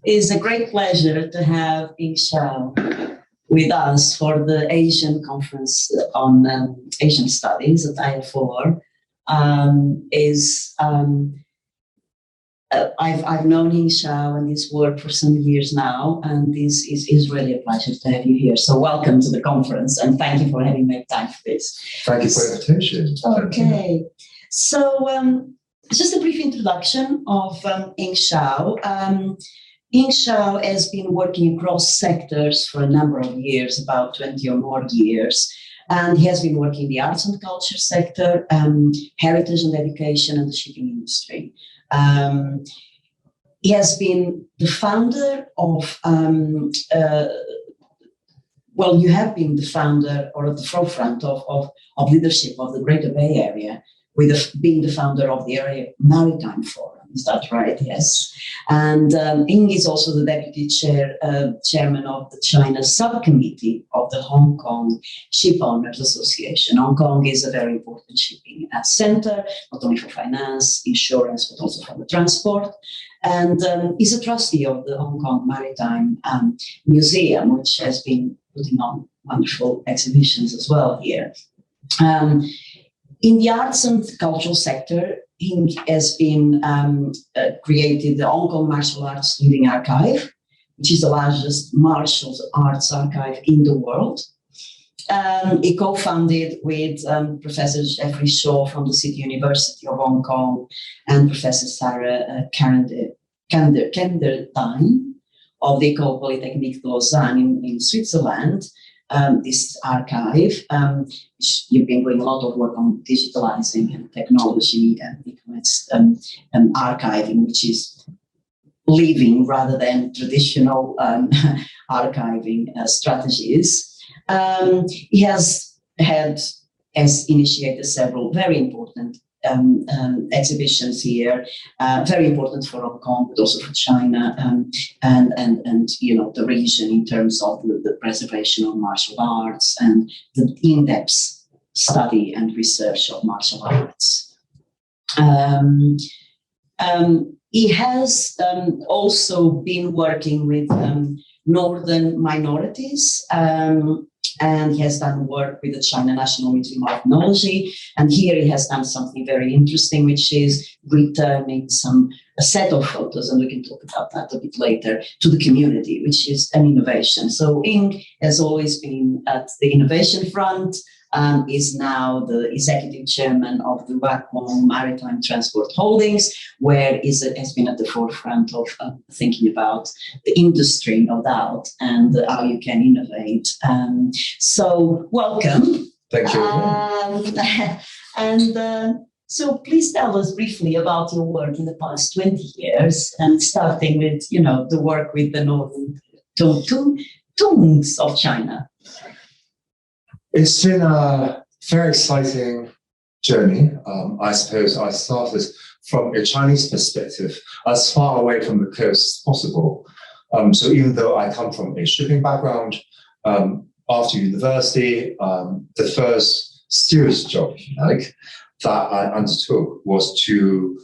It's a great pleasure to have Hing Chao with us for the Asian Conference on Asian Studies at IAFOR. I've known Hing Chao and his work for some years now, and this is really a pleasure to have you here. So welcome to the conference, and thank you for having made time for this. Thank you for the invitation. Okay, so just a brief introduction of Hing Chao. Hing Chao has been working across sectors for a number of years, about 20 or more years. And he has been working in the arts and culture sector, heritage and education, and the shipping industry. He has been the founder of, you have been the founder or at the forefront of leadership of the Greater Bay Area, with being the founder of the area Maritime Forum. Is that right? Yes. And Hing is also the deputy chairman of the China subcommittee of the Hong Kong Ship Owners Association. Hong Kong is a very important shipping center, not only for finance, insurance, but also for the transport. And is a trustee of the Hong Kong Maritime Museum, which has been putting on wonderful exhibitions as well here. In the arts and cultural sector, Hing has been created the Hong Kong Martial Arts Living Archive, which is the largest martial arts archive in the world. He co-founded with Professor Jeffrey Shaw from the City University of Hong Kong and Professor Sarah Kenderdine of the École Polytechnique de Lausanne in Switzerland. This archive, you've been doing a lot of work on digitalizing and technology and archiving, which is living rather than traditional archiving strategies. He has initiated several very important exhibitions here, very important for Hong Kong, but also for China and the region in terms of the preservation of martial arts and the in-depth study and research of martial arts. He has also been working with northern minorities, and he has done work with the China National Museum of Ethnology. And here he has done something very interesting, which is returning a set of photos, and we can talk about that a bit later, to the community, which is an innovation. So Hing has always been at the innovation front, is now the executive chairman of the Kwong Maritime Transport Holdings, where has been at the forefront of thinking about the industry, no doubt, and how you can innovate. So welcome. Thank you. So please tell us briefly about your work in the past 20 years, and starting with, the work with the northern tongs of China. It's been a very exciting journey. I suppose I started from a Chinese perspective, as far away from the coast as possible. So even though I come from a shipping background, after university, the first serious job, if you like, that I undertook was to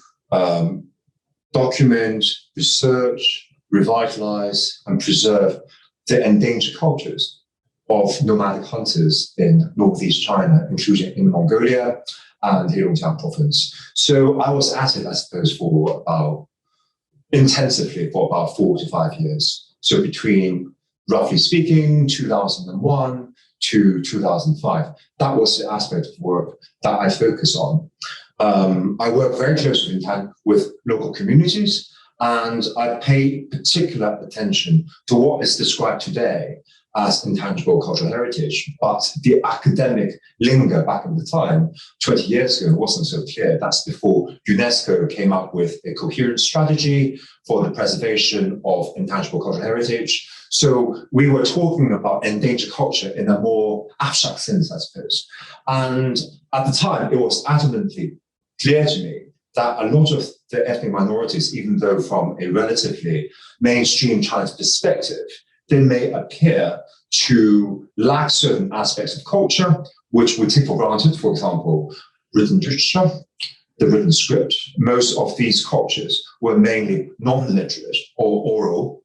document, research, revitalize, and preserve the endangered cultures of nomadic hunters in northeast China, including in Mongolia and Heilongjiang province. So I was at it, I suppose, intensively for about 4 to 5 years. So between, roughly speaking, 2001 to 2005, that was the aspect of work that I focus on. I work very closely with local communities, and I pay particular attention to what is described today as intangible cultural heritage, but the academic lingo back in the time, 20 years ago, wasn't so clear. That's before UNESCO came up with a coherent strategy for the preservation of intangible cultural heritage. So we were talking about endangered culture in a more abstract sense, I suppose. And at the time, it was adamantly clear to me that a lot of the ethnic minorities, even though from a relatively mainstream Chinese perspective, they may appear to lack certain aspects of culture, which we take for granted. For example, written literature, the written script. Most of these cultures were mainly non-literate or oral,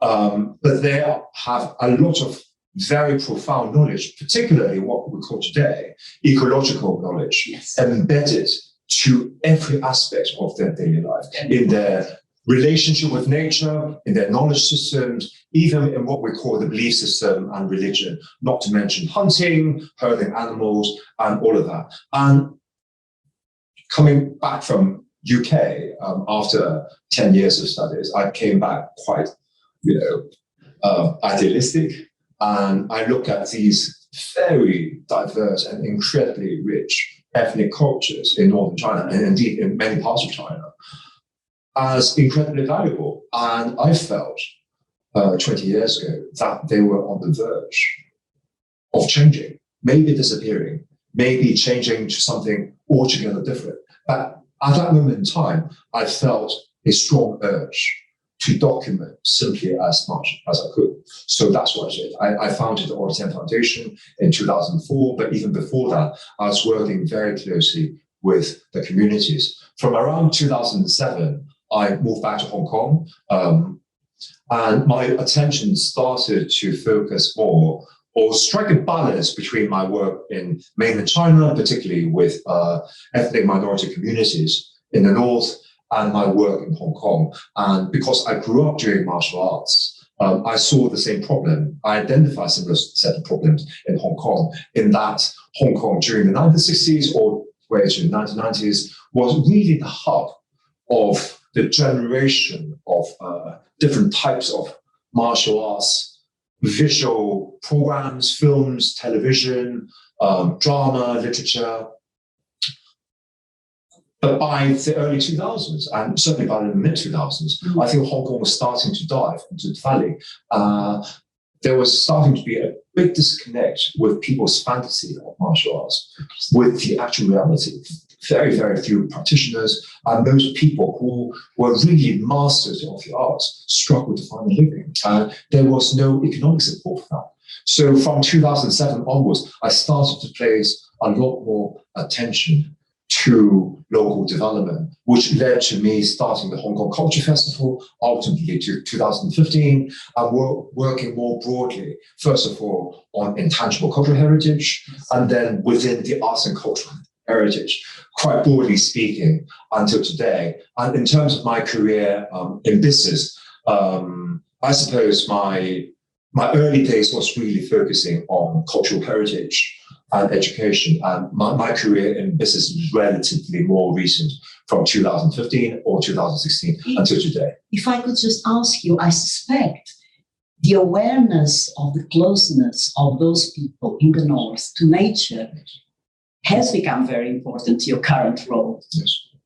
But they have a lot of very profound knowledge, particularly what we call today ecological knowledge, embedded to every aspect of their daily life, in their relationship with nature, in their knowledge systems, even in what we call the belief system and religion, not to mention hunting, herding animals, and all of that. And coming back from UK after 10 years of studies, I came back quite, idealistic. And I look at these very diverse and incredibly rich ethnic cultures in northern China, and indeed in many parts of China, as incredibly valuable. And I felt 20 years ago that they were on the verge of changing, maybe disappearing, maybe changing to something altogether different. But at that moment in time, I felt a strong urge to document simply as much as I could. So that's what I did. I founded the Orten Foundation in 2004, but even before that, I was working very closely with the communities. From around 2007, I moved back to Hong Kong, and my attention started to focus more or strike a balance between my work in mainland China, particularly with ethnic minority communities in the north, and my work in Hong Kong. And because I grew up doing martial arts, I saw the same problem. I identified a similar set of problems in Hong Kong, in that Hong Kong during the 1960s or way to the 1990s was really the hub of the generation of different types of martial arts, visual programs, films, television, drama, literature. But by the early 2000s, and certainly by the mid-2000s, I think Hong Kong was starting to dive into the valley. There was starting to be a big disconnect with people's fantasy of martial arts with the actual reality. Very, very few practitioners and most people who were really masters of the arts struggled to find a living. There was no economic support for that. So from 2007 onwards, I started to place a lot more attention to local development, which led to me starting the Hong Kong Culture Festival, ultimately to 2015, and working more broadly, first of all, on intangible cultural heritage, and then within the arts and cultural heritage, quite broadly speaking, until today. And in terms of my career in business, I suppose my early days was really focusing on cultural heritage and education. And my career in business is relatively more recent, from 2015 or 2016 until today. If I could just ask you, I suspect the awareness of the closeness of those people in the north to nature has become very important to your current role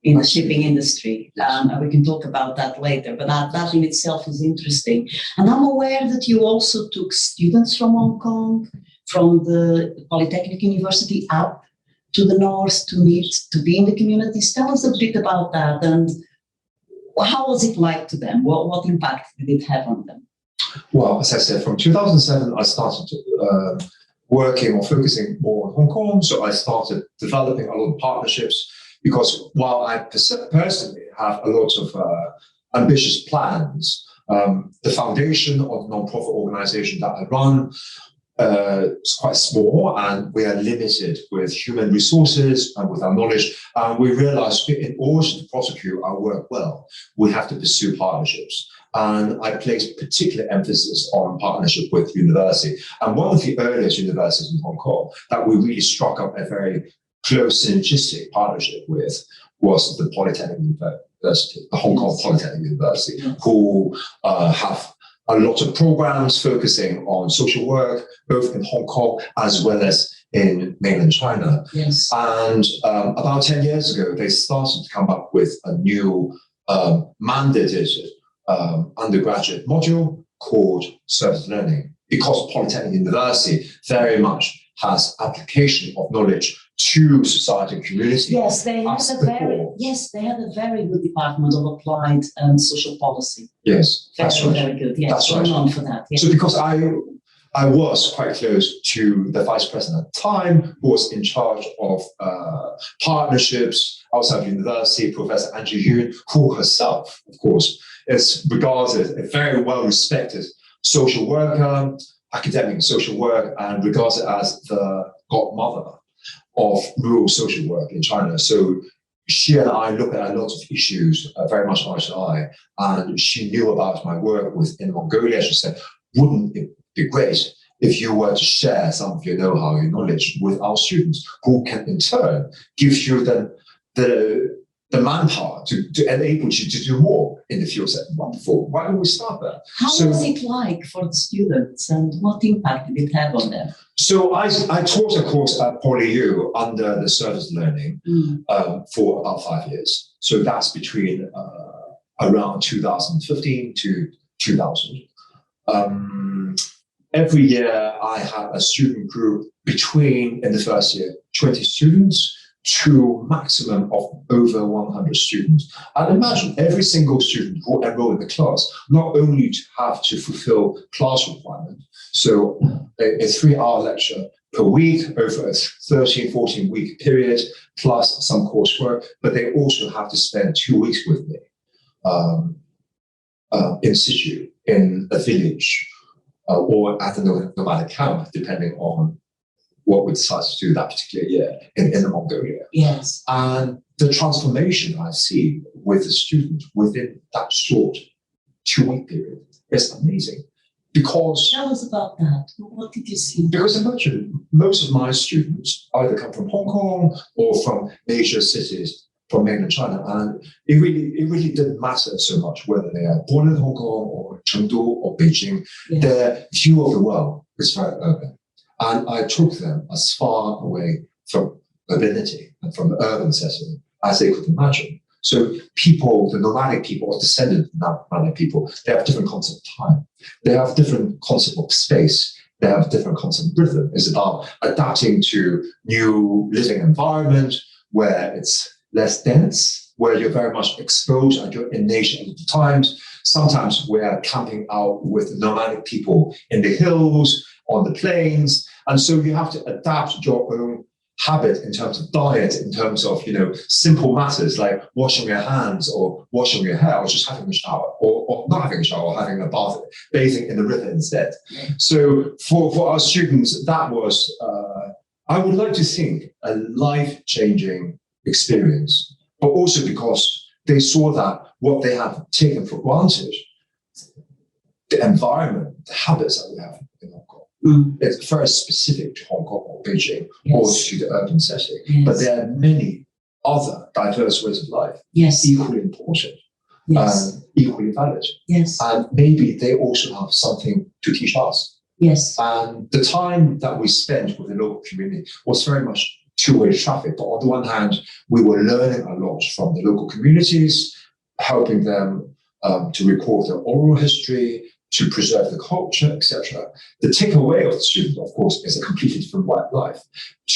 in the shipping industry. We can talk about that later, but that in itself is interesting. And I'm aware that you also took students from Hong Kong, from the Polytechnic University up to the north to be in the communities. Tell us a bit about that, and how was it like to them? What impact did it have on them? Well, as I said, from 2007, I started working or focusing more on Hong Kong. So I started developing a lot of partnerships, because while I personally have a lot of ambitious plans, the foundation of non-profit organization that I run is quite small, and we are limited with human resources and with our knowledge. And we realized in order to prosecute our work well, we have to pursue partnerships. And I placed particular emphasis on partnership with university. And one of the earliest universities in Hong Kong that we really struck up a very close synergistic partnership with was the Polytechnic University, the Hong Kong Polytechnic University, who have a lot of programs focusing on social work, both in Hong Kong as well as in mainland China. Yes. And about 10 years ago, they started to come up with a new mandated undergraduate module called service learning, because Polytechnic University very much has application of knowledge to society and community. Yes, they had a very good department of applied social policy. Yes, that's right. Very good. Yes, that's well right. known for that. Yes. So because I I was quite close to the vice president at the time, who was in charge of partnerships outside of university, Professor Angie Yun, who herself, of course, is regarded a very well-respected social worker, academic social work, and regards it as the godmother of rural social work in China. So she and I looked at a lot of issues very much eye to eye, and she knew about my work in Mongolia. She said, wouldn't it be great if you were to share some of your know-how, your knowledge with our students, who can in turn give you the manpower to enable you to do more in the field. Said, wonderful. Why don't we start there? How was it like for the students, and what impact did it have on them? So I taught a course at PolyU under the service learning for about 5 years. So that's between around 2015 to 2000. Every year I had a student group between, in the first year, 20 students to maximum of over 100 students. And imagine every single student who enrolled in the class, not only to have to fulfill class requirements, so a 3-hour lecture per week over a 13, 14-week period, plus some coursework, but they also have to spend 2 weeks with me in situ, in a village, or at a nomadic camp, depending on what we decide to do that particular year in Mongolia. Yes. And the transformation I see with the students within that short 2-week period is amazing. Because tell us about that. What did you see? Because imagine most of my students either come from Hong Kong or from major cities from mainland China, and it really didn't matter so much whether they are born in Hong Kong or Chengdu or Beijing. Yeah. Their view of the world is very urban. And I took them as far away from urbanity and from the urban setting as they could imagine. So people, the nomadic people or descendant nomadic people, they have different concept of time. They have different concept of space. They have different concept of rhythm. It's about adapting to new living environment where it's less dense, where you're very much exposed and you're in nature at the times. Sometimes we're camping out with nomadic people in the hills, on the plains. And so you have to adapt your own habit in terms of diet, in terms of, simple matters like washing your hands or washing your hair or just having a shower or not having a shower or having a bath, bathing in the river instead. So for our students, that was, I would like to think, a life-changing experience, but also because they saw that what they have taken for granted, the environment, the habits that we have in Hong Kong, it's very specific to Hong Kong or Beijing or to the urban setting. But there are many other diverse ways of life, equally important, equally valid. And maybe they also have something to teach us. And the time that we spent with the local community was very much two-way traffic. But on the one hand, we were learning a lot from the local communities, helping them to record their oral history, to preserve the culture, etc. The takeaway of the student, of course, is a completely different way of life.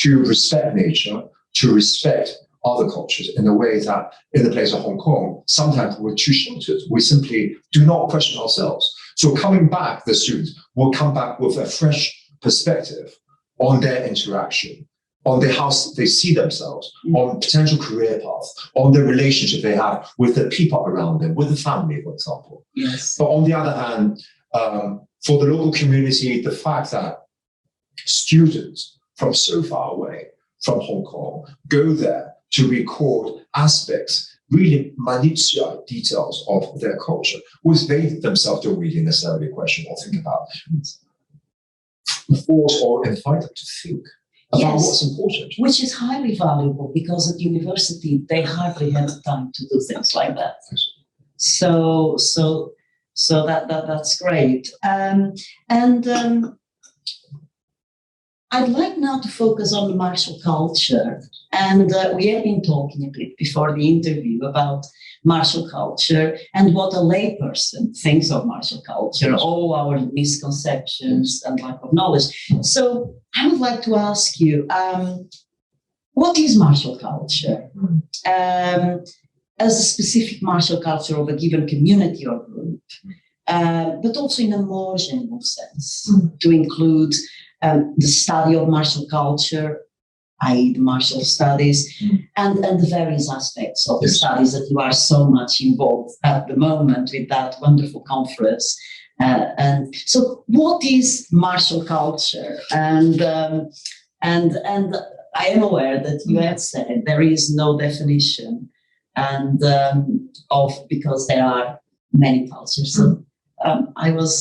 To respect nature, to respect other cultures in a way that in the place of Hong Kong, sometimes we're too sheltered. We simply do not question ourselves. So coming back, the students will come back with a fresh perspective on their interaction, on how they see themselves, on potential career paths, on the relationship they have with the people around them, with the family, for example. But on the other hand, for the local community, the fact that students from so far away from Hong Kong go there to record aspects, really minutiae details of their culture, which they themselves don't really necessarily question or think about, force or invite them to think about what's important. Which is highly valuable, because at university, they hardly have time to do things like that. So that's great. I'd like now to focus on the martial culture. And we have been talking a bit before the interview about martial culture and what a layperson thinks of martial culture, all our misconceptions and lack of knowledge. So I would like to ask you, what is martial culture? As a specific martial culture of a given community or group, but also in a more general sense, to include the study of martial culture, i.e. the martial studies, and the various aspects of the studies that you are so much involved at the moment with that wonderful conference. And so what is martial culture? And I am aware that you have said there is no definition and because there are many cultures. So I wanted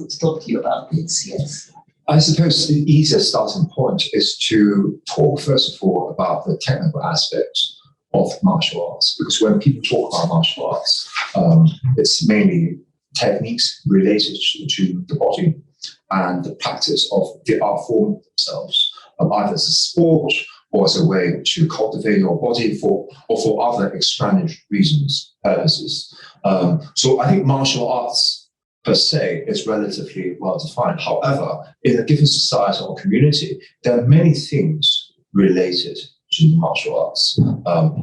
to talk to you about this, yes. I suppose the easiest starting point is to talk, first of all, about the technical aspects of martial arts. Because when people talk about martial arts, it's mainly techniques related to the body and the practice of the art form themselves, either as a sport or as a way to cultivate your body or for other extraneous purposes. So I think martial arts per se is relatively well defined. However, in a given society or community, there are many things related to martial arts.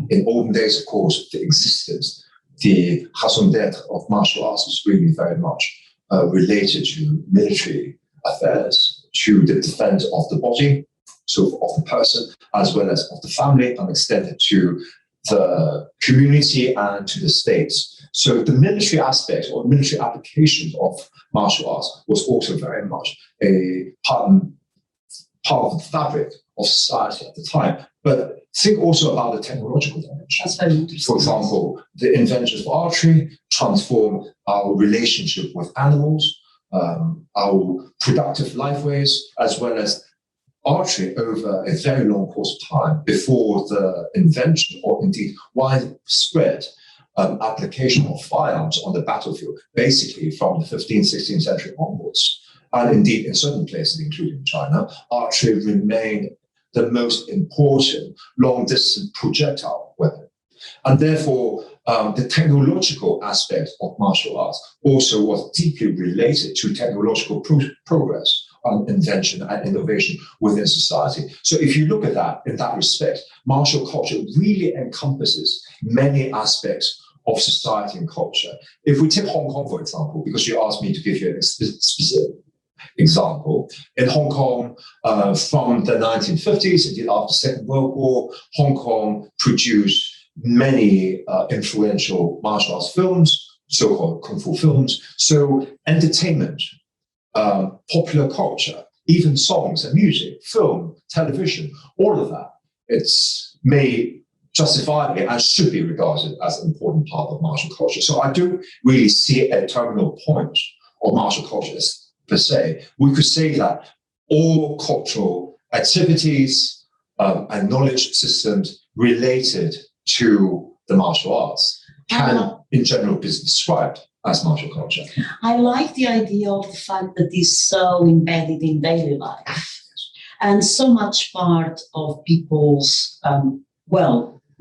In olden days, of course, the existence, the raison d'être of martial arts is really very much related to military affairs, to the defense of the body, so of the person, as well as of the family, and extended to the community and to the states. So the military aspect or military applications of martial arts was also very much a part of the fabric of society at the time. But think also about the technological dimension. That's very interesting. For example, the invention of archery transformed our relationship with animals, our productive lifeways, as well as archery over a very long course of time before the invention or indeed widespread application of firearms on the battlefield, basically from the 15th, 16th century onwards. And indeed, in certain places, including China, archery remained the most important long-distance projectile weapon. And therefore, the technological aspect of martial arts also was deeply related to technological progress on invention and innovation within society. So if you look at that in that respect, martial culture really encompasses many aspects of society and culture. If we take Hong Kong, for example, because you asked me to give you a specific example, in Hong Kong, from the 1950s, indeed after the Second World War, Hong Kong produced many influential martial arts films, so-called kung fu films. So entertainment, popular culture, even songs and music, film, television, all of that, it's made justifiably and should be regarded as an important part of martial culture. So I don't really see a terminal point of martial culture per se. We could say that all cultural activities and knowledge systems related to the martial arts can, in general, be described as martial culture. I like the idea of the fact that it's so embedded in daily life and so much part of people's,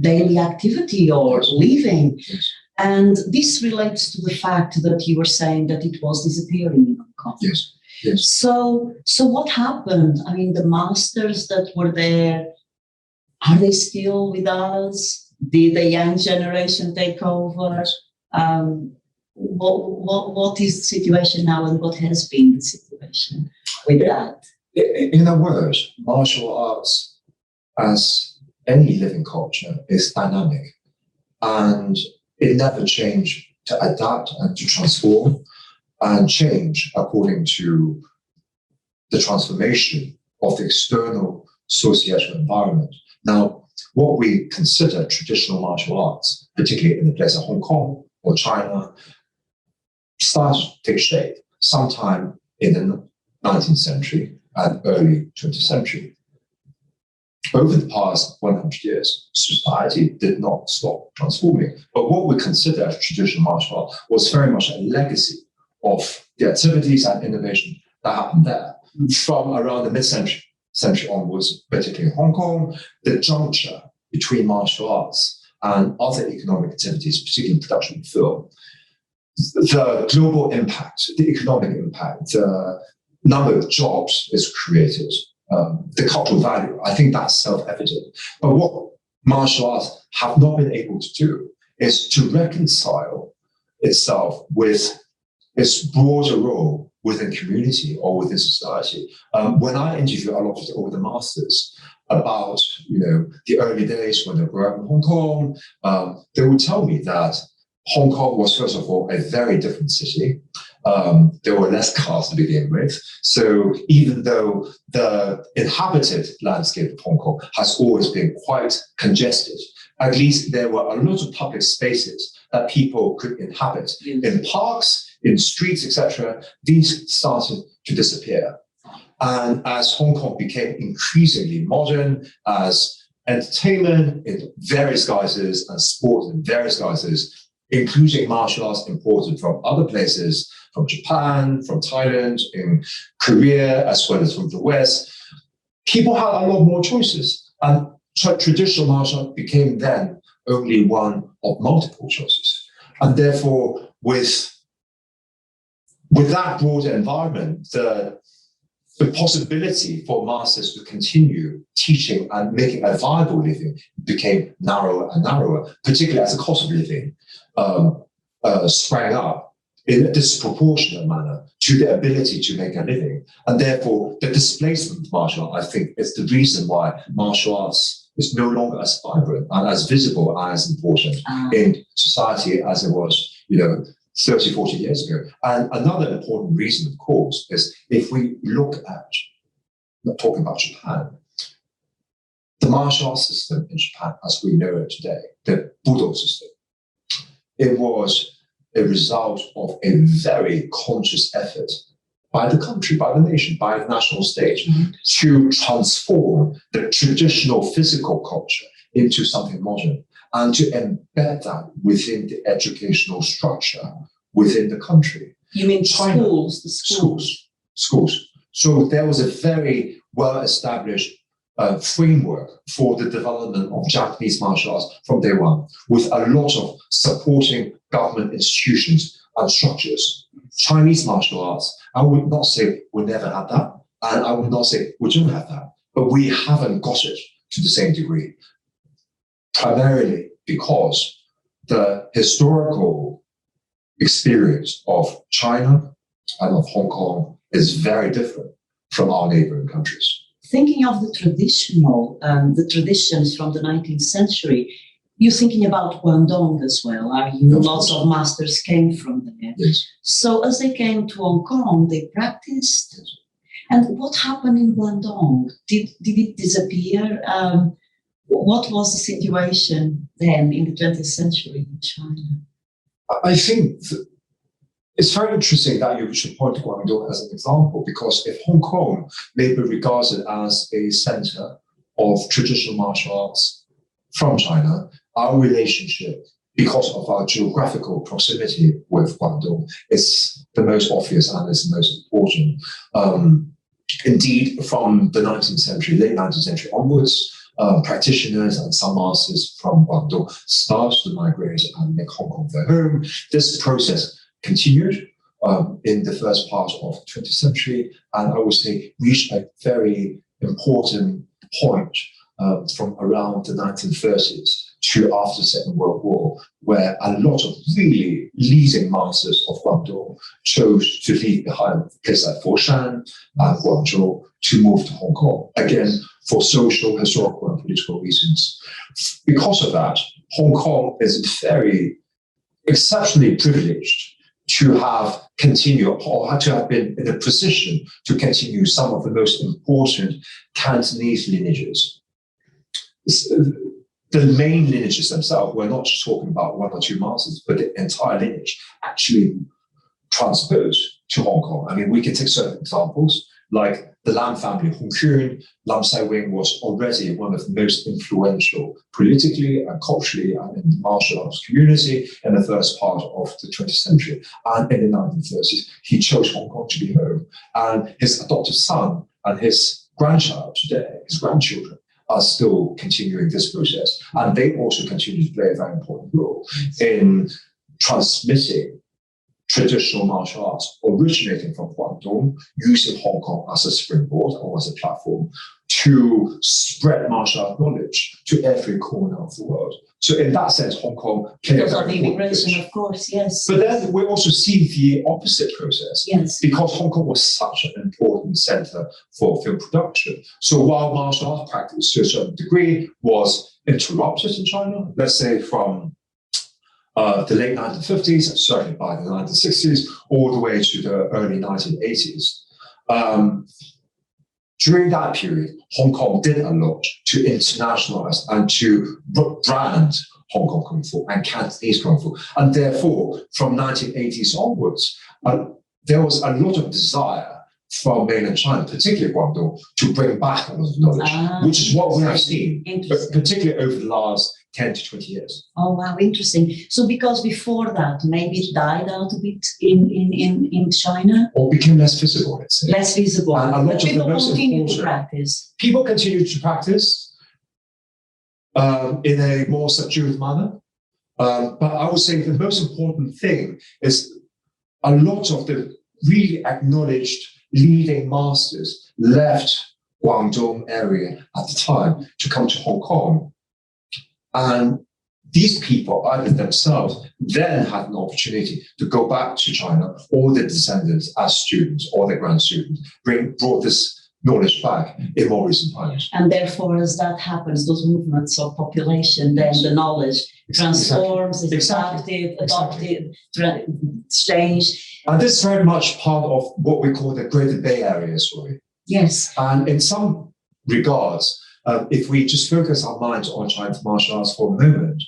daily activity or living. Yes. And this relates to the fact that you were saying that it was disappearing in Hong Kong. Yes. Yes. So what happened? I mean, the masters that were there, are they still with us? Did the young generation take over? What is the situation now, and what has been the situation with that? In a word, martial arts, as any living culture, is dynamic, and it never changed to adapt and to transform and change according to the transformation of the external social environment. Now, what we consider traditional martial arts, particularly in the place of Hong Kong or China, started to take shape sometime in the 19th century and early 20th century. Over the past 100 years, society did not stop transforming. But what we consider as traditional martial art was very much a legacy of the activities and innovation that happened there. From around the mid-century onwards, particularly in Hong Kong, the juncture between martial arts and other economic activities, particularly production of film, the global impact, the economic impact, the number of jobs is created, the cultural value, I think that's self-evident. But what martial arts have not been able to do is to reconcile itself with its broader role within community or within society. When I interview a lot of the older masters about, the early days when they were in Hong Kong, they would tell me that Hong Kong was, first of all, a very different city. There were less cars to begin with. So even though the inhabited landscape of Hong Kong has always been quite congested, at least there were a lot of public spaces that people could inhabit. In parks, in streets, etc. These started to disappear. And as Hong Kong became increasingly modern, as entertainment in various guises and sport in various guises, including martial arts imported from other places, from Japan, from Thailand, in Korea, as well as from the West, people had a lot more choices. And traditional martial art became then only one of multiple choices. And therefore, with that broader environment, the possibility for masters to continue teaching and making a viable living became narrower and narrower, particularly as the cost of living sprang up in a disproportionate manner to the ability to make a living. And therefore, the displacement of martial art, I think, is the reason why martial arts is no longer as vibrant and as visible and as important in society as it was, 30, 40 years ago. And another important reason, of course, is if we look at, not talking about Japan, the martial arts system in Japan, as we know it today, the Budo system, it was a result of a very conscious effort by the country, by the nation, by the national state, to transform the traditional physical culture into something modern and to embed that within the educational structure within the country. You mean China, schools? The schools. Schools. So there was a very well-established framework for the development of Japanese martial arts from day one, with a lot of supporting government institutions and structures. Chinese martial arts, I would not say we never had that, and I would not say we don't have that, but we haven't got it to the same degree, primarily because the historical experience of China and of Hong Kong is very different from our neighboring countries. Thinking of the traditions from the 19th century, you're thinking about Guangdong as well, are you? Lots of masters came from there. Yes. So as they came to Hong Kong, they practiced. And what happened in Guangdong? Did it disappear? What was the situation then in the 20th century in China? I think it's very interesting that you should point to Guangdong as an example, because if Hong Kong may be regarded as a center of traditional martial arts from China, our relationship, because of our geographical proximity with Guangdong, is the most obvious and is the most important. Indeed, from the 19th century, late 19th century onwards, practitioners and some masters from Guangdong started to migrate and make Hong Kong their home. This process continued in the first part of the 20th century, and I would say reached a very important point from around the 1930s to after the Second World War, where a lot of really leading masters of Guangdong chose to leave behind places like Foshan and Guangzhou to move to Hong Kong, again, for social, historical, and political reasons. Because of that, Hong Kong is very exceptionally privileged to have continued or to have been in a position to continue some of the most important Cantonese lineages. The main lineages themselves, we're not just talking about one or two masters, but the entire lineage actually transposed to Hong Kong. I mean, we can take certain examples, like the Lam family, Hong Kun. Lam Sai Wing was already one of the most influential politically and culturally and in the martial arts community in the first part of the 20th century. And in the 1930s, he chose Hong Kong to be home. And his adopted son and his grandchild today, his grandchildren, are still continuing this process. And they also continue to play a very important role in transmitting traditional martial arts originating from Guangdong, using Hong Kong as a springboard or as a platform to spread martial art knowledge to every corner of the world. So in that sense, Hong Kong played a Because of very the important immigration, position. of course, yes. But then we also see the opposite process. Yes. Because Hong Kong was such an important center for film production. So while martial arts practice to a certain degree was interrupted in China, let's say from the late 1950s, certainly by the 1960s, all the way to the early 1980s. During that period, Hong Kong did a lot to internationalize and to brand Hong Kong Kung Fu and Cantonese Kung Fu. And therefore, from 1980s onwards, there was a lot of desire from mainland China, particularly Guangdong, to bring back a lot of knowledge, which is what we have seen, particularly over the last 10 to 20 years. Oh, wow, interesting. So because before that, maybe it died out a bit in China? Or became less visible, let's say. Less visible. And a lot but of the people most continue to important- practice. People continue to practice in a more subdued manner. But I would say the most important thing is a lot of the really acknowledged leading masters left Guangdong area at the time to come to Hong Kong. And these people, either themselves, then had an opportunity to go back to China, or their descendants as students or their grand students, brought this knowledge back in more recent times. And therefore, as that happens, those movements of population, then the knowledge transforms, is adopted, changed. And this is very much part of what we call the Greater Bay Area story. Yes. And in some regards, if we just focus our minds on Chinese martial arts for a moment,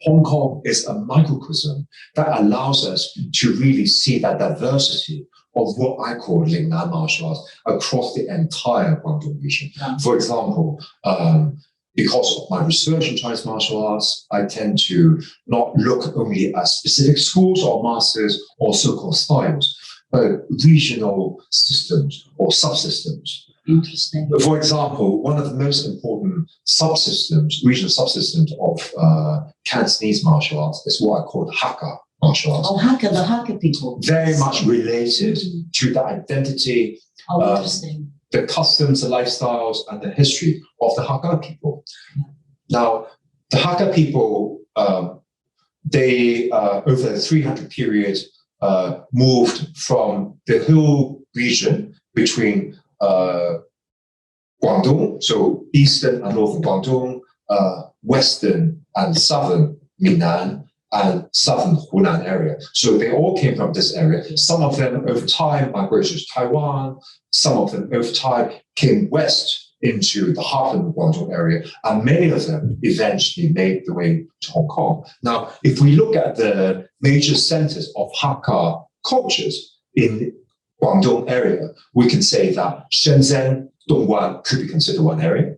Hong Kong is a microcosm that allows us to really see that diversity of what I call Lingnan martial arts across the entire Guangdong region. Yeah. For example, because of my research in Chinese martial arts, I tend to not look only at specific schools or masters or so-called styles, but regional systems or subsystems. Interesting. For example, one of the most important subsystems, regional subsystems of Cantonese martial arts is what I call Hakka martial arts. Oh, Hakka, the Hakka people. Very much related to the identity, interesting. the customs, the lifestyles, and the history of the Hakka people. Now, the Hakka people, they, over the 300 period, moved from the hill region between Guangdong, so eastern and northern Guangdong, western and southern Minnan, and southern Hunan area. So they all came from this area. Some of them over time migrated to Taiwan. Some of them over time came west into the heartland Guangdong area. And many of them eventually made the way to Hong Kong. Now, if we look at the major centers of Hakka cultures in Guangdong area, we can say that Shenzhen, Dongguan could be considered one area.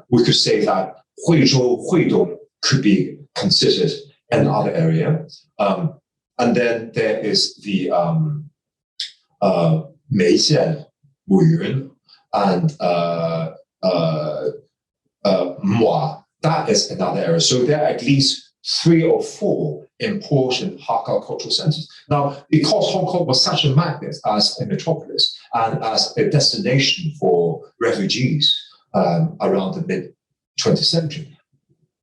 We could say that Huizhou, Huidong could be considered another area. And then there is the Meijian, Wuyun, and Mua. That is another area. So there are at least 3 or 4 important Hakka cultural centers. Now, because Hong Kong was such a magnet as a metropolis and as a destination for refugees around the mid-20th century,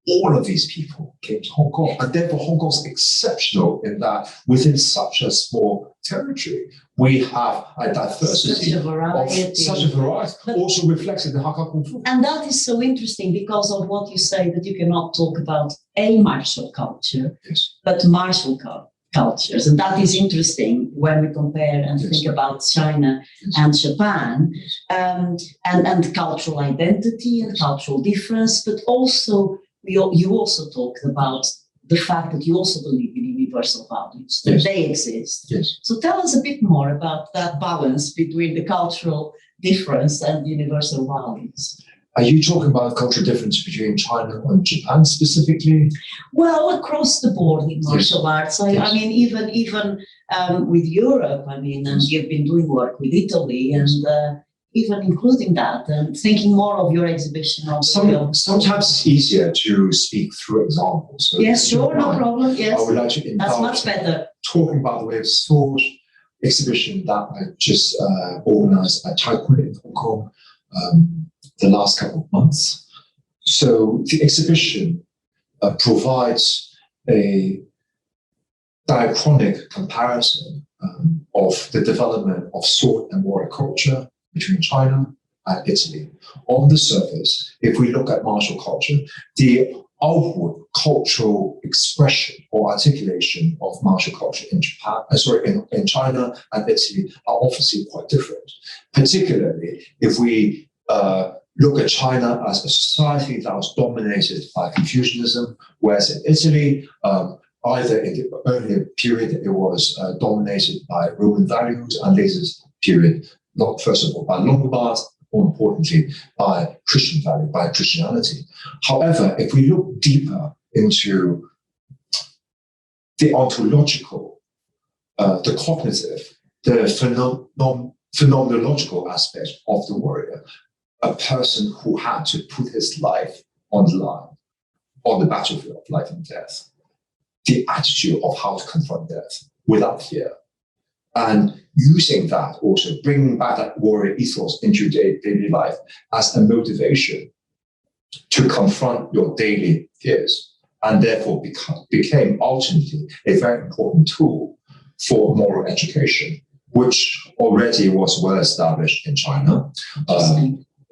all of these people came to Hong Kong. And therefore, Hong Kong is exceptional in that within such a small territory, we have a diversity Such a variety. But also reflects in the Hakka culture. And that is so interesting because of what you say, that you cannot talk about a martial culture, Yes. but martial cultures. And that is interesting when we compare and Yes. think about China and Japan, and cultural identity and cultural difference, but also you also talked about the fact that you also believe in universal values, that Yes. they exist. Yes. So tell us a bit more about that balance between the cultural difference and universal values. Are you talking about cultural difference between China and Japan specifically? Well, across the board in martial arts. I mean, even with Europe, I mean, and you've been doing work with Italy, and even including that and thinking more of your exhibition on the film? Sometimes it's easier to speak through examples. So yes, sure, no problem. Yes, I would like to that's much better. Talking about the way of thought exhibition that I just organized at Taipei in Hong Kong the last couple of months. So the exhibition provides a diachronic comparison of the development of sword and warrior culture between China and Italy. On the surface, if we look at martial culture, the outward cultural expression or articulation of martial culture in in China and Italy are obviously quite different. Particularly if we look at China as a society that was dominated by Confucianism, whereas in Italy, either in the earlier period it was dominated by Roman values, and later period, not first of all by Longobards, more importantly by Christian value, by Christianity. However, if we look deeper into the ontological, the cognitive, the phenomenological aspect of the warrior, a person who had to put his life on the line, on the battlefield of life and death, the attitude of how to confront death without fear. And using that, also bringing back that warrior ethos into daily life as a motivation to confront your daily fears, and therefore became ultimately a very important tool for moral education, which already was well established in China.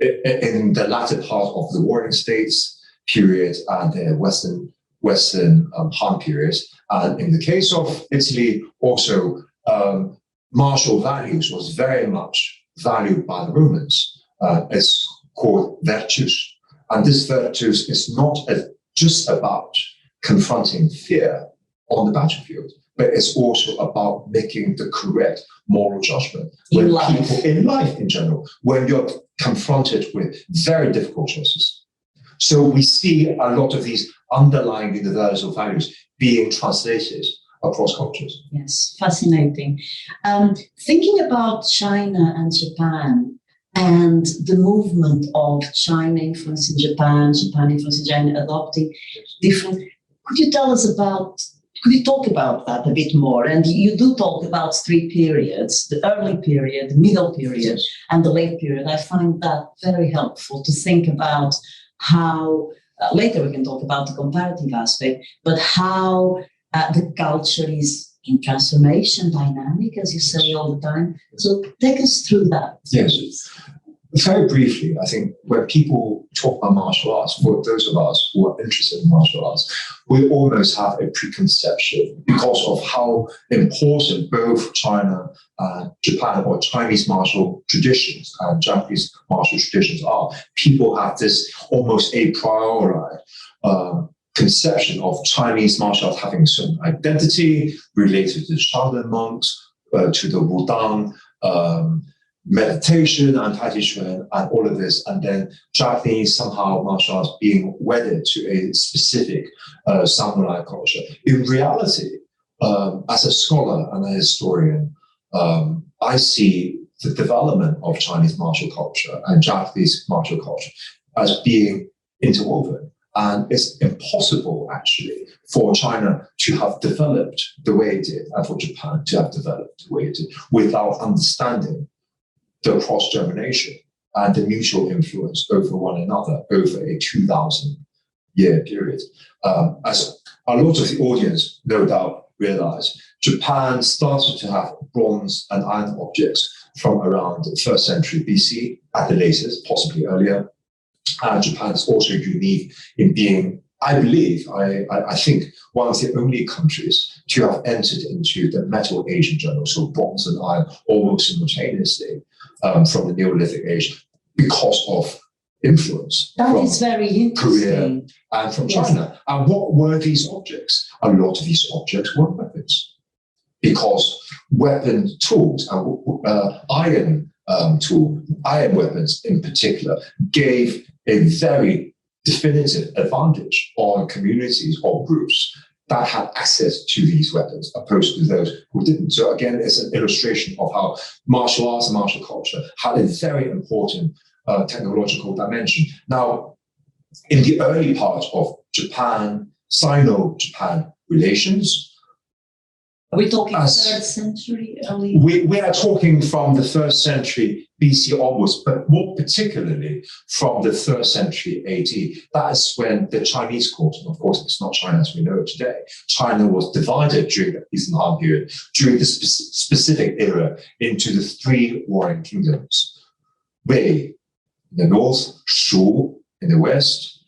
In the latter part of the Warring States period and the Western Han periods. And in the case of Italy, also martial values was very much valued by the Romans. It's called virtus. And this virtus is not just about confronting fear on the battlefield, but it's also about making the correct moral judgment in life in general, when you're confronted with very difficult choices. So we see a lot of these underlying universal values being translated across cultures. Yes, fascinating. Thinking about China and Japan and the movement of China influencing Japan, Japan influencing China, adopting different. Could you talk about that a bit more? And you do talk about three periods: the early period, the middle period, and the late period. I find that very helpful to think about how, later we can talk about the comparative aspect, but how the culture is in transformation, dynamic, as you say all the time. So take us through that. Yes. Very briefly, I think when people talk about martial arts, for those of us who are interested in martial arts, we almost have a preconception because of how important both China and Japan, or Chinese martial traditions and Japanese martial traditions are. People have this almost a priori conception of Chinese martial arts having some identity related to the Shaolin monks, to the Wudang, meditation and Tai Chi Chuan and all of this, and then Japanese somehow martial arts being wedded to a specific samurai culture. In reality, as a scholar and a historian, I see the development of Chinese martial culture and Japanese martial culture as being interwoven. And it's impossible, actually, for China to have developed the way it did and for Japan to have developed the way it did without understanding the cross-germination and the mutual influence over one another over a 2,000-year period. As a lot of the audience no doubt realize, Japan started to have bronze and iron objects from around the 1st century BC at the latest, possibly earlier. Japan is also unique in being, I believe, I think, one of the only countries to have entered into the Metal Age in general, so bronze and iron, almost simultaneously from the Neolithic age, because of influence. That is very interesting. Korea and from China. And what were these objects? A lot of these objects were weapons, because weapon tools and iron weapons in particular gave a very definitive advantage on communities or groups that had access to these weapons, opposed to those who didn't. So again, it's an illustration of how martial arts and martial culture had a very important technological dimension. Now, in the early part of Japan, Sino-Japan relations, are we talking 3rd century early? We are talking from the 1st century BC onwards, but more particularly from the 3rd century AD. That is when the Chinese court, and of course it's not China as we know it today, China was divided during the Eastern Han period, during this specific era, into the 3 warring kingdoms. Wei in the north, Shu in the west,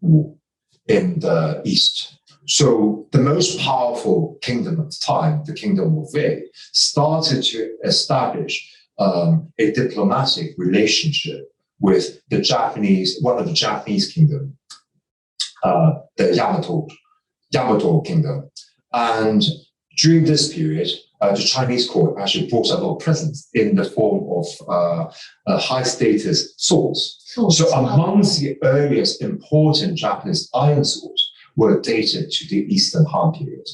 Wu in the east. So the most powerful kingdom at the time, the kingdom of Wei, started to establish a diplomatic relationship with the Japanese, one of the Japanese kingdom, the Yamato kingdom. And during this period, the Chinese court actually brought a lot of presents in the form of high status swords. So amongst the earliest important Japanese iron swords were dated to the Eastern Han period.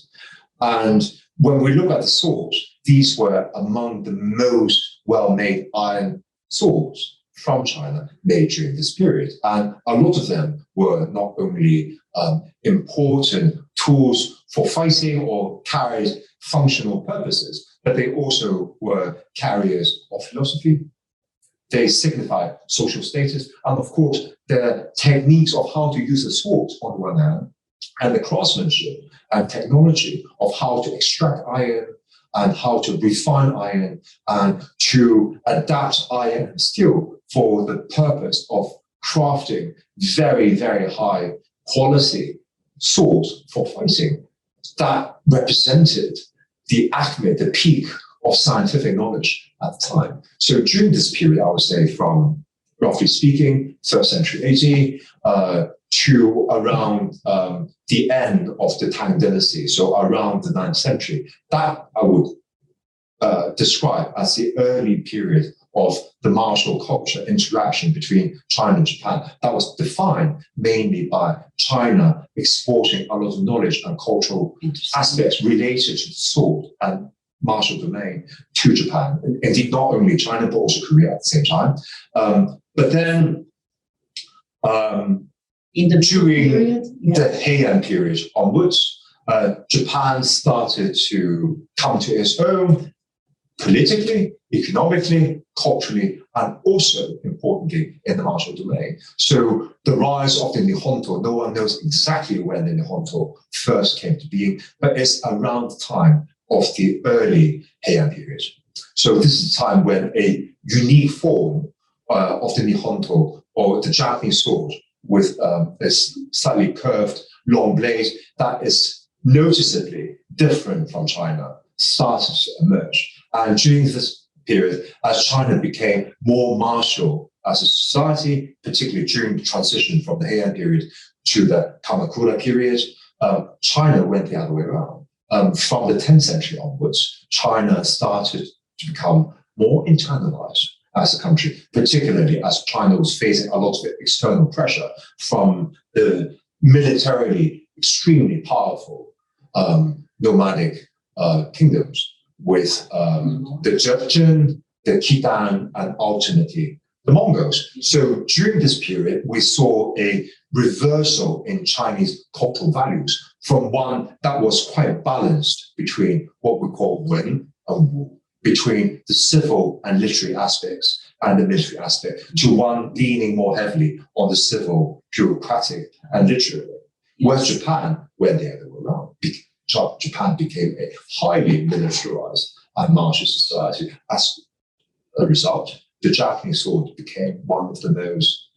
And when we look at the swords, these were among the most well-made iron swords from China made during this period. And a lot of them were not only important tools for fighting or carried functional purposes, but they also were carriers of philosophy. They signified social status, and of course, the techniques of how to use a sword on the one hand, and the craftsmanship and technology of how to extract iron and how to refine iron and to adapt iron and steel for the purpose of crafting very, very high quality swords for fighting. That represented the acme, the peak of scientific knowledge at the time. So during this period, I would say from, roughly speaking, 3rd century AD to around the end of the Tang dynasty, so around the 9th century, that I would describe as the early period of the martial culture interaction between China and Japan. That was defined mainly by China exporting a lot of knowledge and cultural aspects related to the sword and martial domain to Japan. Indeed, not only China, but also Korea at the same time. But then during the Heian period onwards, Japan started to come to its own politically, economically, culturally, and also, importantly, in the martial domain. So the rise of the Nihonto, no one knows exactly when the Nihonto first came to being, but it's around the time of the early Heian period. So this is a time when a unique form of the Nihonto, or the Japanese sword, with a slightly curved long blade that is noticeably different from China, started to emerge. And during this period, as China became more martial as a society, particularly during the transition from the Heian period to the Kamakura period, China went the other way around. From the 10th century onwards, China started to become more internalized as a country, particularly as China was facing a lot of external pressure from the militarily extremely powerful nomadic kingdoms, with the Jurchen, the Khitan, and ultimately the Mongols. So during this period, we saw a reversal in Chinese cultural values from one that was quite balanced between what we call Wen and Wu, between the civil and literary aspects and the military aspect, to one leaning more heavily on the civil, bureaucratic, and literary. Whereas Japan went the other way around. Japan became a highly militarized and martial society. As a result, the Japanese sword became one of the most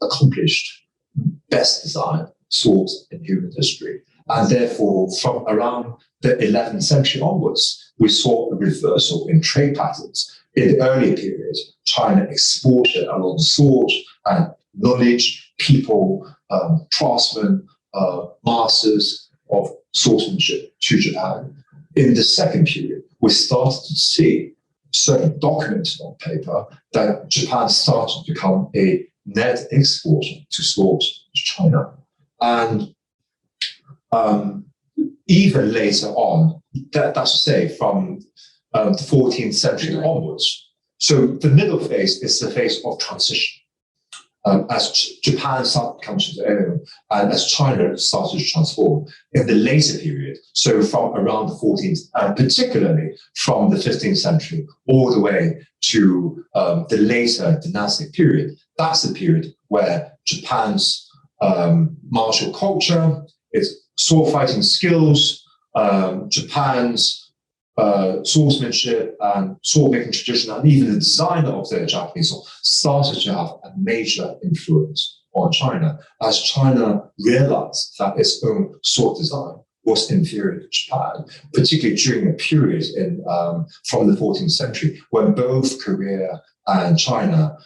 accomplished, best designed swords in human history. And therefore, from around the 11th century onwards, we saw a reversal in trade patterns. In the early period, China exported a lot of swords and knowledge, people, craftsmen, masters of swordsmanship to Japan. In the second period, we started to see certain documents on paper that Japan started to become a net exporter to swords to China. And even later on, that's to say from the 14th century onwards. So the middle phase is the phase of transition. As Japan started to come to their own, and as China started to transform in the later period, so from around the 14th, and particularly from the 15th century, all the way to the later dynastic period, that's the period where Japan's martial culture, its sword fighting skills, Japan's swordsmanship and sword making tradition, and even the design of the Japanese sword started to have a major influence on China, as China realized that its own sword design was inferior to Japan, particularly during a period from the 14th century when both Korea and China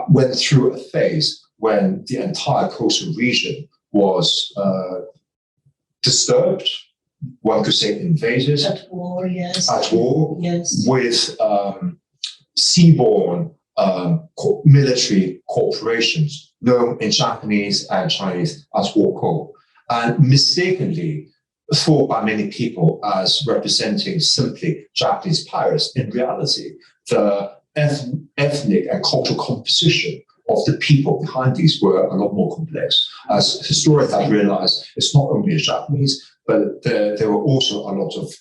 went through a phase when the entire coastal region was disturbed. One could say invaded. At war, yes. At war, yes. With seaborne military corporations known in Japanese and Chinese as Woko, and mistakenly thought by many people as representing simply Japanese pirates. In reality, the ethnic and cultural composition of the people behind these were a lot more complex. As historians have realized, it's not only Japanese, but there were also a lot of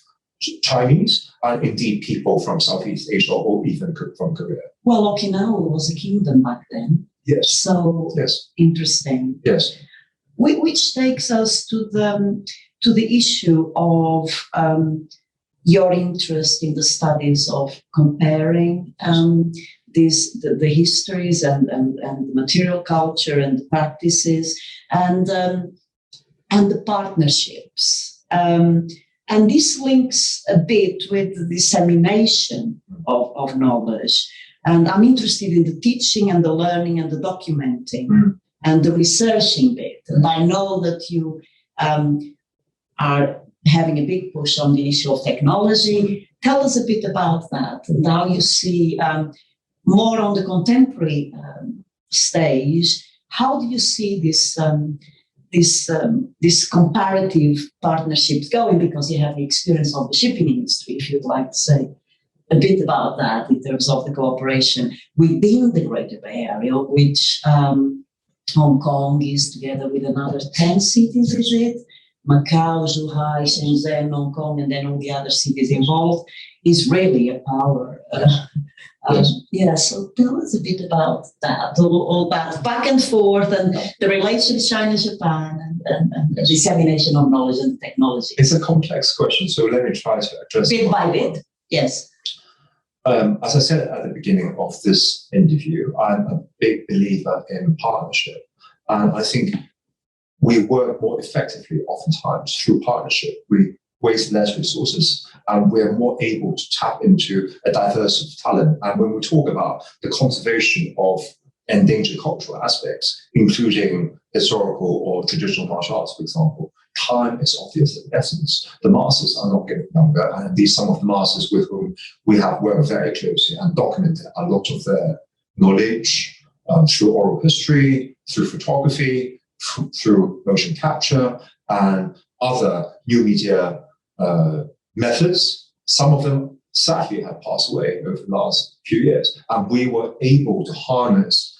Chinese and indeed people from Southeast Asia or even from Korea. Well, Okinawa was a kingdom back then. Yes. So yes. Interesting. Yes. Which takes us to the issue of your interest in the studies of comparing the histories and the material culture and the practices and the partnerships. And this links a bit with the dissemination of knowledge. And I'm interested in the teaching and the learning and the documenting and the researching bit. And I know that you are having a big push on the issue of technology. Tell us a bit about that and how you see more on the contemporary stage. How do you see this comparative partnerships going? Because you have the experience of the shipping industry, if you'd like to say a bit about that in terms of the cooperation within the Greater Bay Area, which Hong Kong is together with another 10 cities, is it? Macau, Zhuhai, Shenzhen, Hong Kong, and then all the other cities involved, is really a power. So tell us a bit about that, all that back and forth and the relation China-Japan and the dissemination of knowledge and technology. It's a complex question, so let me try to address it. Bit by bit, yes. As I said at the beginning of this interview, I'm a big believer in partnership. And I think we work more effectively oftentimes through partnership. We waste less resources and we're more able to tap into a diversity of talent. And when we talk about the conservation of endangered cultural aspects, including historical or traditional martial arts, for example, time is of the essence. The masters are not getting younger, and indeed some of the masters with whom we have worked very closely and documented a lot of their knowledge through oral history, through photography, through motion capture, and other new media methods. Some of them sadly have passed away over the last few years, and we were able to harness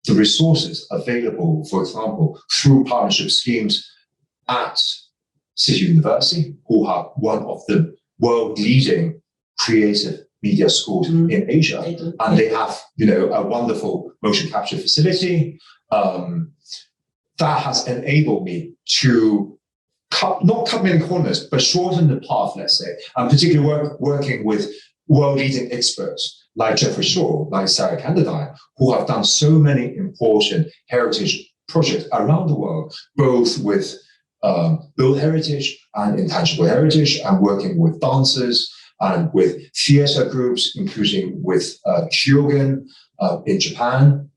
the resources available, for example, through partnership schemes at City University, who are one of the world-leading creative media schools in Asia, and they have, a wonderful motion capture facility. That has enabled me to not cut many corners, but shorten the path, let's say, and particularly working with world-leading experts like Jeffrey Shaw, like Sarah Candidine, who have done so many important heritage projects around the world, both with built heritage and intangible heritage, and working with dancers and with theater groups, including with Kyogen in Japan.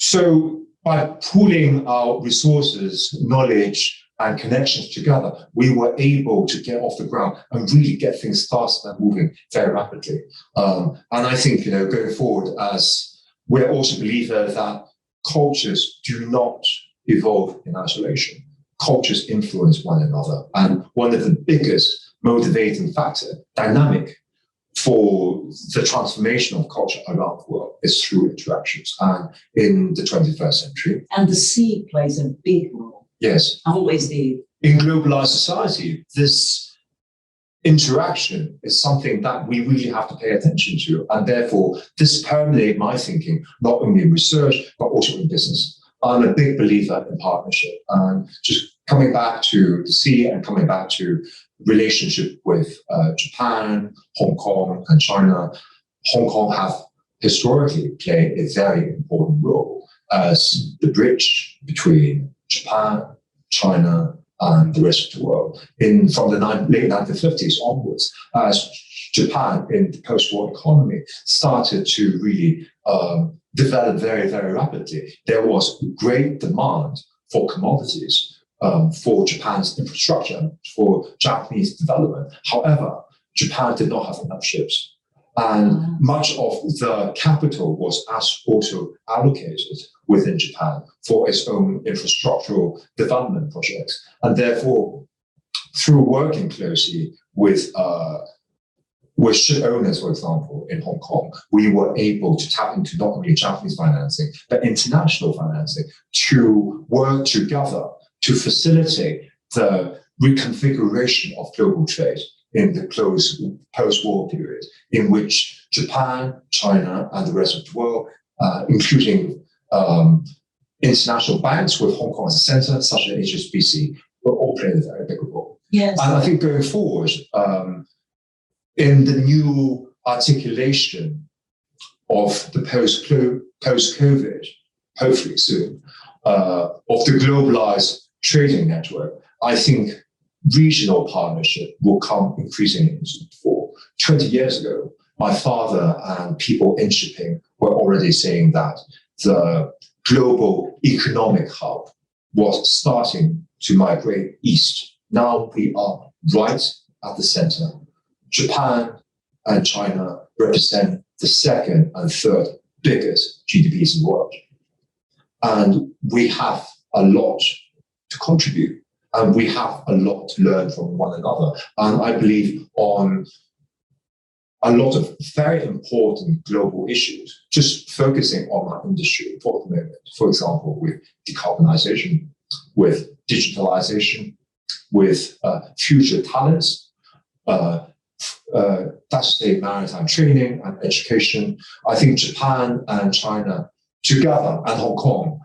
So by pooling our resources, knowledge, and connections together, we were able to get off the ground and really get things started and moving very rapidly. And I think, going forward, as we're also believers that cultures do not evolve in isolation. Cultures influence one another. And one of the biggest motivating factor, dynamic for the transformation of culture around the world is through interactions. And in the 21st century. And the sea plays a big role. Yes. Always did. In globalized society, this interaction is something that we really have to pay attention to. And therefore, this permeates my thinking, not only in research, but also in business. I'm a big believer in partnership. And just coming back to the sea and coming back to relationship with Japan, Hong Kong, and China, Hong Kong have historically played a very important role as the bridge between Japan, China, and the rest of the world. From the late 1950s onwards, as Japan in the post-war economy started to really develop very, very rapidly, there was great demand for commodities, for Japan's infrastructure, for Japanese development. However, Japan did not have enough ships. And much of the capital was also allocated within Japan for its own infrastructural development projects. And therefore, through working closely with ship owners, for example, in Hong Kong, we were able to tap into not only Japanese financing, but international financing to work together to facilitate the reconfiguration of global trade in the post-war period, in which Japan, China, and the rest of the world, including international banks with Hong Kong as a center, such as HSBC, will all play a very big role. Yes. And I think going forward, in the new articulation of the post-COVID, hopefully soon, of the globalized trading network, I think regional partnership will come increasingly into the fore. 20 years ago, my father and people in shipping were already saying that the global economic hub was starting to migrate east. Now we are right at the center. Japan and China represent the second and third biggest GDPs in the world. And we have a lot to contribute. And we have a lot to learn from one another. And I believe on a lot of very important global issues, just focusing on our industry for the moment. For example, with decarbonization, with digitalization, with future talents, that's the maritime training and education. I think Japan and China together and Hong Kong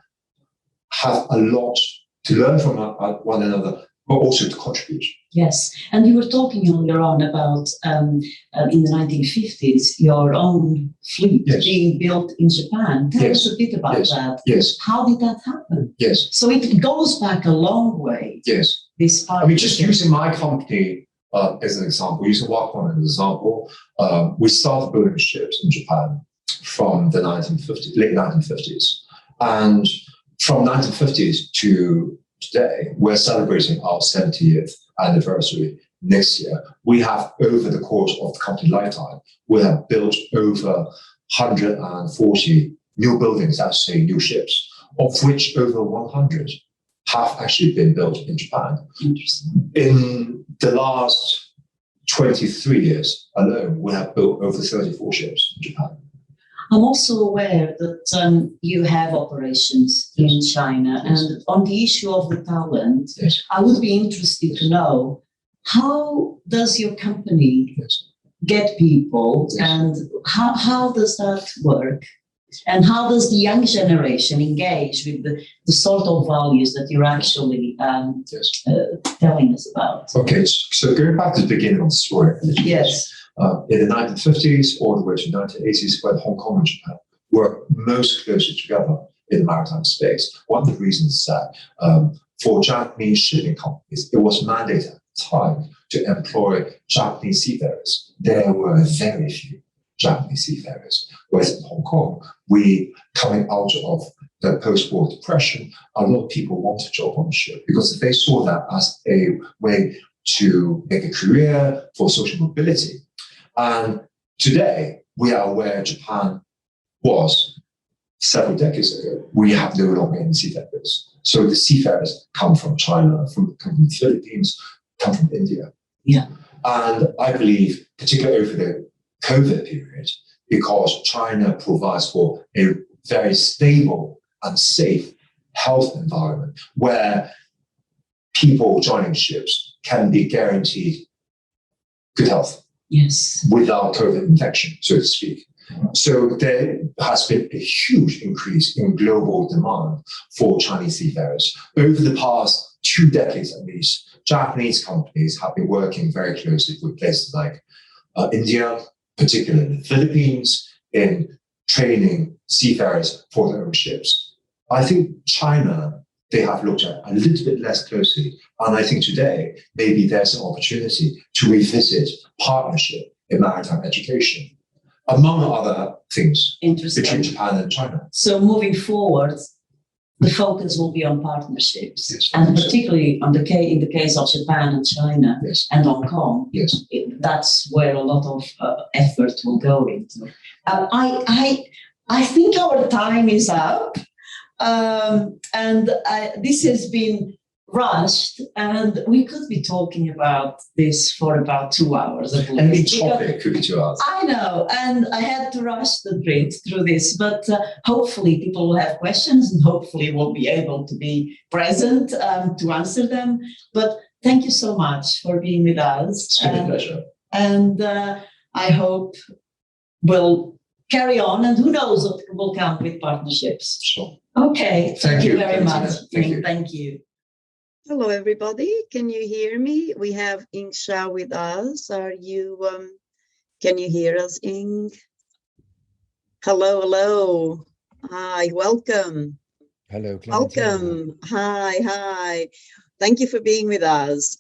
have a lot to learn from one another, but also to contribute. Yes, and you were talking earlier on about in the 1950s, your own fleet being built in Japan. Tell us a bit about that. Yes. How did that happen? Yes. So it goes back a long way. Yes. This part. I mean, just using my company as an example, using Kwong as an example, we started building ships in Japan from the late 1950s. And from 1950s to today, we're celebrating our 70th anniversary next year. We have, over the course of the company lifetime, we have built over 140 new buildings, that's say new ships, of which over 100 have actually been built in Japan. Interesting. In the last 23 years alone, we have built over 34 ships in Japan. I'm also aware that you have operations in China, and on the issue of the talent, I would be interested to know, how does your company get people, and how does that work? And how does the young generation engage with the sort of values that you're actually telling us about? Okay, so going back to the beginning of the story. Yes. In the 1950s all the way to the 1980s, when Hong Kong and Japan worked most closely together in the maritime space. One of the reasons is that for Japanese shipping companies, it was mandated at the time to employ Japanese seafarers. There were very few Japanese seafarers. Whereas in Hong Kong, coming out of the post-war depression, a lot of people wanted a job on the ship because they saw that as a way to make a career for social mobility. And today, we are where Japan was several decades ago, we have no longer any seafarers. So the seafarers come from China, come from the Philippines, come from India. Yeah. And I believe, particularly over the COVID period, because China provides for a very stable and safe health environment where people joining ships can be guaranteed good health. Yes. Without COVID infection, so to speak. So there has been a huge increase in global demand for Chinese seafarers. Over the past 2 decades at least, Japanese companies have been working very closely with places like India, particularly the Philippines, in training seafarers for their own ships. I think China, they have looked at a little bit less closely. And I think today, maybe there's an opportunity to revisit partnership in maritime education, among other things, between Japan and China. So moving forward, the focus will be on partnerships, yes, and particularly on in the case of Japan and China, yes, and Hong Kong. Yes, that's where a lot of effort will go into. I think our time is up, and this has been rushed, and we could be talking about this for about 2 hours at least. Any topic could be 2 hours. I know, and I had to rush the bit through this, but hopefully people will have questions, and hopefully we'll be able to be present to answer them. But thank you so much for being with us. It's been a pleasure. And I hope we'll carry on, and who knows what will come with partnerships. Sure. Okay, thank you very Clementina. much. Thank you. Hello, everybody. Can you hear me? We have Hing Chao with us. Can you hear us, Hing? Hello. Hi, welcome. Hello, Clementina. Welcome. Hi. Thank you for being with us.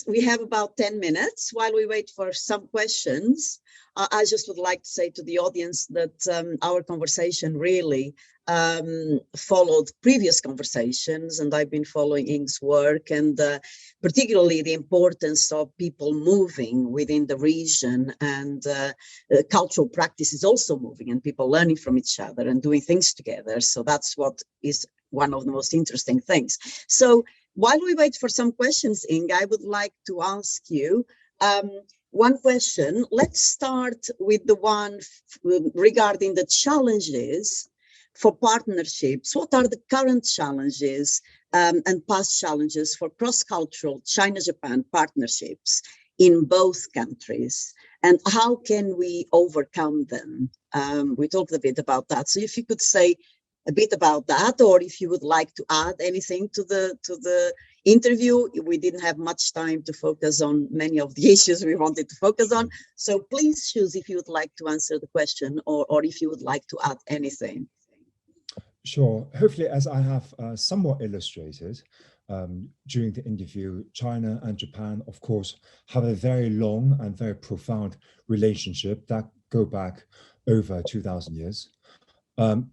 We have about 10 minutes while we wait for some questions. I just would like to say to the audience that our conversation really followed previous conversations, and I've been following Hing's work, and particularly the importance of people moving within the region, and cultural practice is also moving, and people learning from each other and doing things together. So that's what is one of the most interesting things. So while we wait for some questions, Hing, I would like to ask you one question. Let's start with the one regarding the challenges for partnerships. What are the current challenges and past challenges for cross-cultural China-Japan partnerships in both countries? And how can we overcome them? We talked a bit about that. So if you could say a bit about that, or if you would like to add anything to the interview. We didn't have much time to focus on many of the issues we wanted to focus on. So please choose if you would like to answer the question, or if you would like to add anything. Sure. Hopefully, as I have somewhat illustrated during the interview, China and Japan, of course, have a very long and very profound relationship that go back over 2,000 years.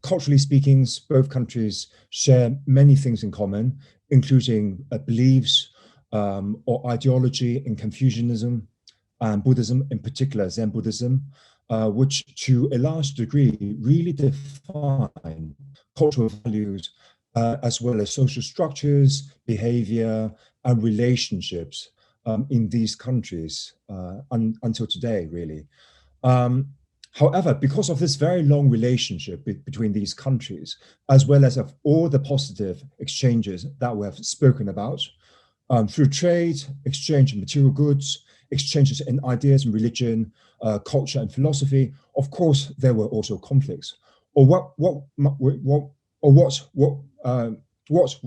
Culturally speaking, both countries share many things in common, including beliefs or ideology in Confucianism and Buddhism, in particular Zen Buddhism, which to a large degree really define cultural values as well as social structures, behavior, and relationships in these countries until today, really. However, because of this very long relationship between these countries, as well as of all the positive exchanges that we have spoken about, through trade, exchange of material goods, exchanges in ideas and religion, culture and philosophy, of course, there were also conflicts. Or what's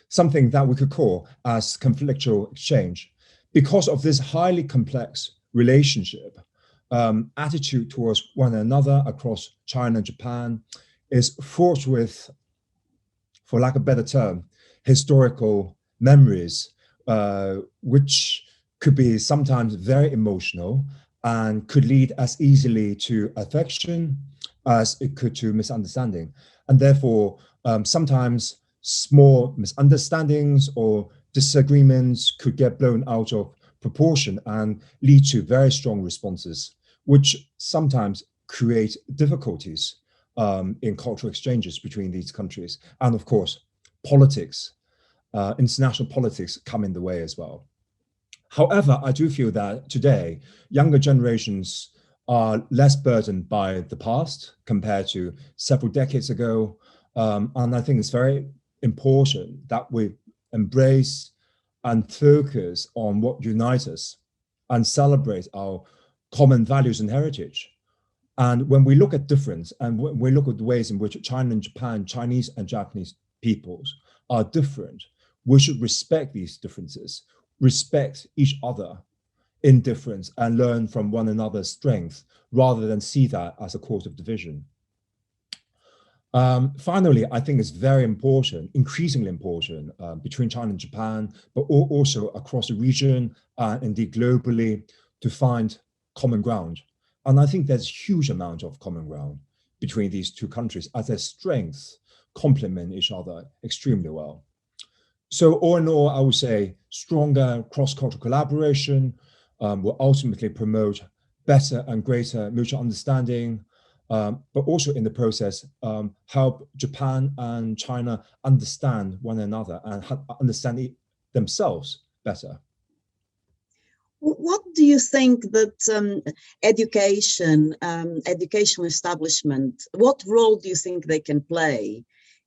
something that we could call as conflictual exchange. Because of this highly complex relationship, attitude towards one another across China and Japan is fraught with, for lack of a better term, historical memories, which could be sometimes very emotional and could lead as easily to affection as it could to misunderstanding. And therefore, sometimes small misunderstandings or disagreements could get blown out of proportion and lead to very strong responses, which sometimes create difficulties in cultural exchanges between these countries. And of course, politics, international politics come in the way as well. However, I do feel that today, younger generations are less burdened by the past compared to several decades ago. And I think it's very important that we embrace and focus on what unites us and celebrate our common values and heritage. And when we look at difference and when we look at the ways in which China and Japan, Chinese and Japanese peoples are different, we should respect these differences, respect each other in difference, and learn from one another's strength rather than see that as a cause of division. Finally, I think it's very important, increasingly important, between China and Japan, but also across the region and indeed globally, to find common ground. And I think there's a huge amount of common ground between these two countries as their strengths complement each other extremely well. So all in all, I would say stronger cross-cultural collaboration will ultimately promote better and greater mutual understanding, but also in the process help Japan and China understand one another and understand themselves better. What do you think that educational establishment, what role do you think they can play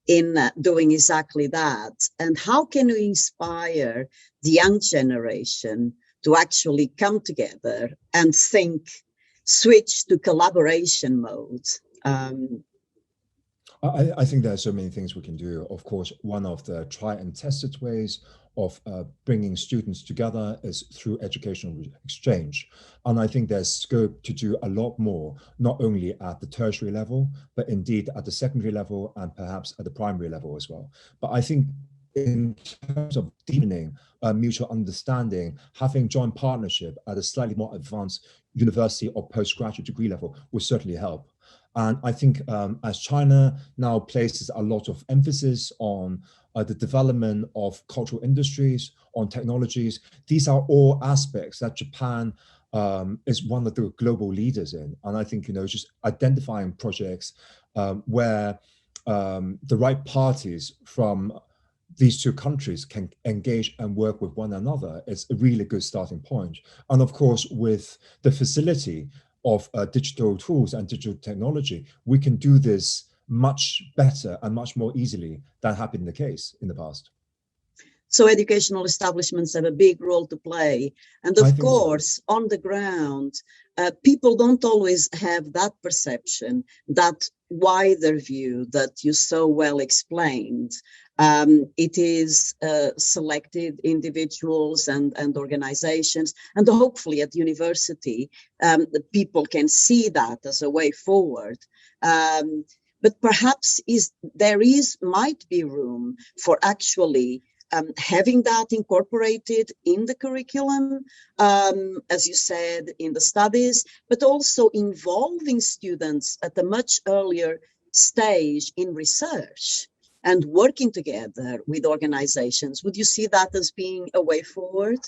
in doing exactly that? And how can we inspire the young generation to actually come together and switch to collaboration mode? I think there are so many things we can do. Of course, one of the tried and tested ways of bringing students together is through educational exchange. And I think there's scope to do a lot more, not only at the tertiary level, but indeed at the secondary level and perhaps at the primary level as well. But I think in terms of deepening mutual understanding, having joint partnership at a slightly more advanced university or postgraduate degree level will certainly help. And I think as China now places a lot of emphasis on the development of cultural industries, on technologies, these are all aspects that Japan is one of the global leaders in. And I think, just identifying projects where the right parties from these two countries can engage and work with one another is a really good starting point. And of course, with the facility of digital tools and digital technology, we can do this much better and much more easily than had been the case in the past. So educational establishments have a big role to play. And of course, so, on the ground, people don't always have that perception, that wider view that you so well explained. It is selected individuals and organizations, and hopefully at university, the people can see that as a way forward. But perhaps might be room for actually having that incorporated in the curriculum, as you said, in the studies, but also involving students at a much earlier stage in research and working together with organizations. Would you see that as being a way forward?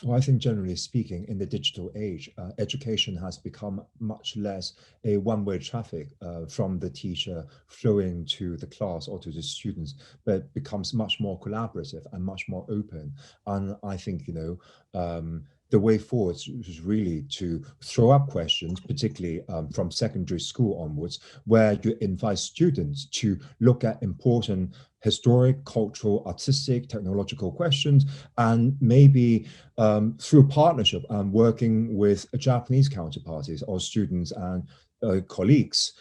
Well, I think generally speaking, in the digital age, education has become much less a one-way traffic from the teacher flowing to the class or to the students, but becomes much more collaborative and much more open. And I think, the way forward is really to throw up questions, particularly from secondary school onwards, where you invite students to look at important historic, cultural, artistic, technological questions, and maybe through partnership and working with Japanese counterparties or students and colleagues,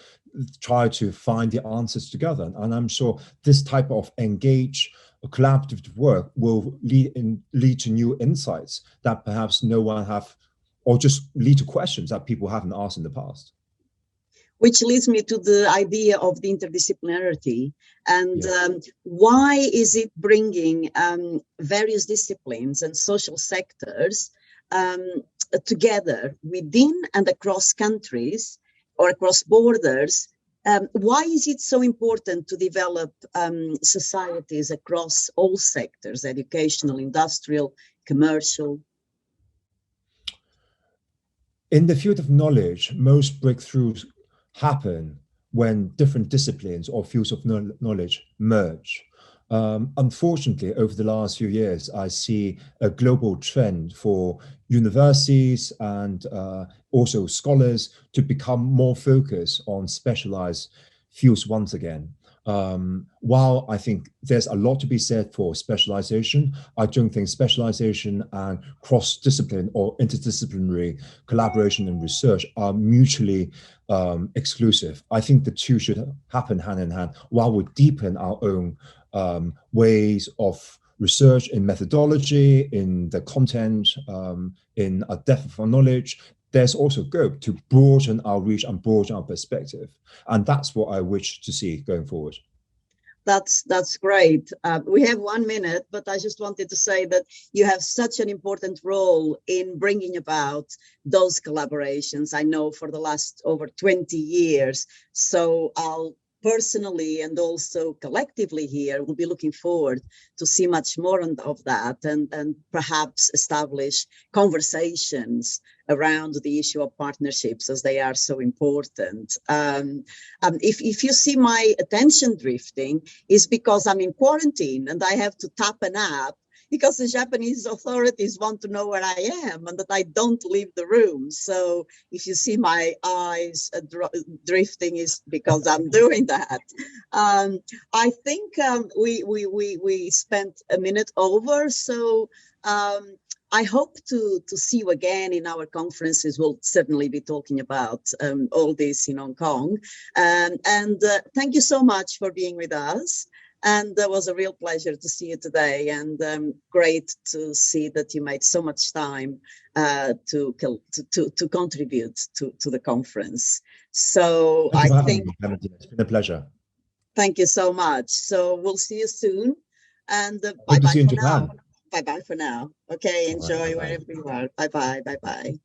try to find the answers together. And I'm sure this type of engaged collaborative work will lead to new insights that perhaps no one have, or just lead to questions that people haven't asked in the past. Which leads me to the idea of the interdisciplinarity and why is it bringing various disciplines and social sectors together within and across countries or across borders? Why is it so important to develop societies across all sectors, educational, industrial, commercial? In the field of knowledge, most breakthroughs happen when different disciplines or fields of knowledge merge. Unfortunately, over the last few years, I see a global trend for universities and also scholars to become more focused on specialized fields once again. While I think there's a lot to be said for specialization, I don't think specialization and cross-discipline or interdisciplinary collaboration and research are mutually exclusive. I think the two should happen hand in hand while we deepen our own ways of research in methodology, in the content, in a depth of knowledge. There's also scope to broaden our reach and broaden our perspective. And that's what I wish to see going forward. That's great. We have 1 minute, but I just wanted to say that you have such an important role in bringing about those collaborations. I know for the last over 20 years. So I'll personally and also collectively here will be looking forward to see much more of that and perhaps establish conversations around the issue of partnerships, as they are so important. If you see my attention drifting, is because I'm in quarantine and I have to tap an app because the Japanese authorities want to know where I am and that I don't leave the room. So if you see my eyes drifting, is because I'm doing that. I think we spent a minute over, so I hope to see you again in our conferences. We'll certainly be talking about all this in Hong Kong. And thank you so much for being with us. And it was a real pleasure to see you today, and great to see that you made so much time to contribute to the conference. So I think it's been a pleasure. Thank you so much. So we'll see you soon, and bye bye for now. Bye bye for now. Okay, enjoy wherever you are. Bye bye. Bye bye.